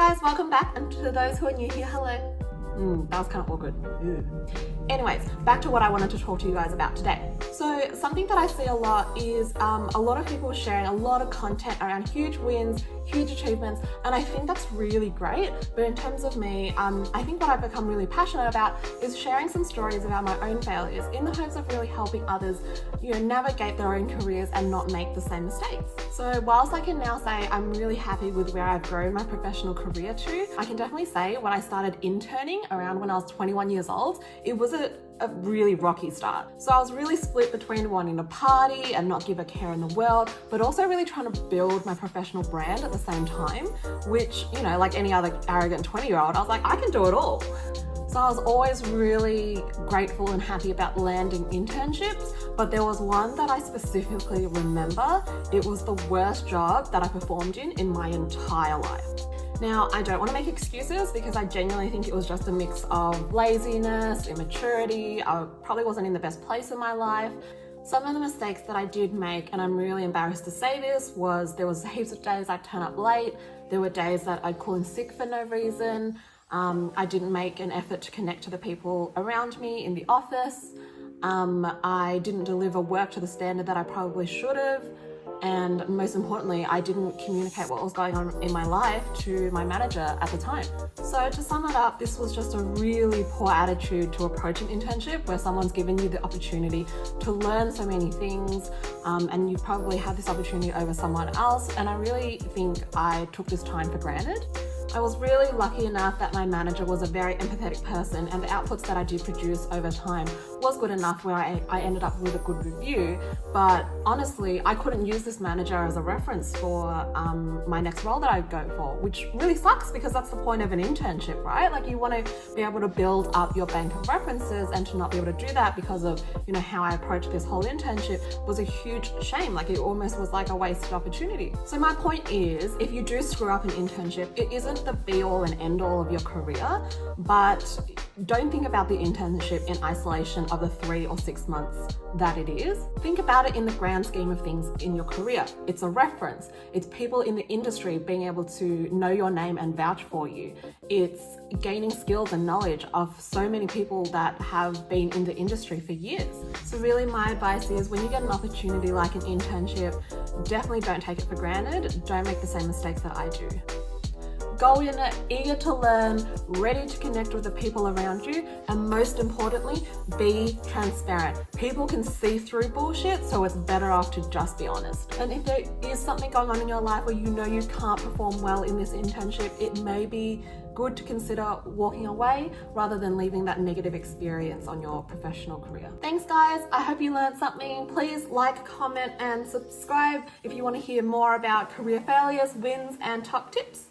guys, welcome back, and to those who are new here, hello. That was kind of awkward. Anyways, back to what I wanted to talk to you guys about today. So something that I see a lot is a lot of people sharing a lot of content around huge wins, huge achievements, and I think that's really great. But in terms of me, I think what I've become really passionate about is sharing some stories about my own failures in the hopes of really helping others, navigate their own careers and not make the same mistakes. So whilst I can now say I'm really happy with where I've grown my professional career to, I can definitely say when I started interning around when I was 21 years old, it was a really rocky start. So I was really split between wanting to party and not give a care in the world, but also really trying to build my professional brand at the same time, which, like any other arrogant 20-year-old, I was like, I can do it all. So I was always really grateful and happy about landing internships, but there was one that I specifically remember. It was the worst job that I performed in my entire life. Now, I don't want to make excuses because I genuinely think it was just a mix of laziness, immaturity. I probably wasn't in the best place in my life. Some of the mistakes that I did make, and I'm really embarrassed to say this, was there was heaps of days I'd turn up late. There were days that I'd call in sick for no reason. I didn't make an effort to connect to the people around me in the office. I didn't deliver work to the standard that I probably should have. And most importantly, I didn't communicate what was going on in my life to my manager at the time. So to sum it up, this was just a really poor attitude to approach an internship where someone's given you the opportunity to learn so many things, and you probably had this opportunity over someone else. And I really think I took this time for granted. I was really lucky enough that my manager was a very empathetic person, and the outputs that I did produce over time was good enough where I ended up with a good review. But honestly, I couldn't use this manager as a reference for my next role that I'd go for, which really sucks because that's the point of an internship, right? Like, you want to be able to build up your bank of references, and to not be able to do that because of how I approached this whole internship was a huge shame. Like, it almost was like a wasted opportunity. So my point is, if you do screw up an internship, it isn't the be all and end all of your career, but don't think about the internship in isolation of the 3 or 6 months that it is. Think about it in the grand scheme of things in your career. It's a reference. It's people in the industry being able to know your name and vouch for you. It's gaining skills and knowledge of so many people that have been in the industry for years. So really, my advice is, when you get an opportunity like an internship, definitely don't take it for granted. Don't make the same mistakes that I do. Go in it eager to learn, ready to connect with the people around you, and most importantly, be transparent. People can see through bullshit, so it's better off to just be honest. And if there is something going on in your life where you can't perform well in this internship, it may be good to consider walking away rather than leaving that negative experience on your professional career. Thanks guys, I hope you learned something. Please like, comment, and subscribe if you want to hear more about career failures, wins, and top tips.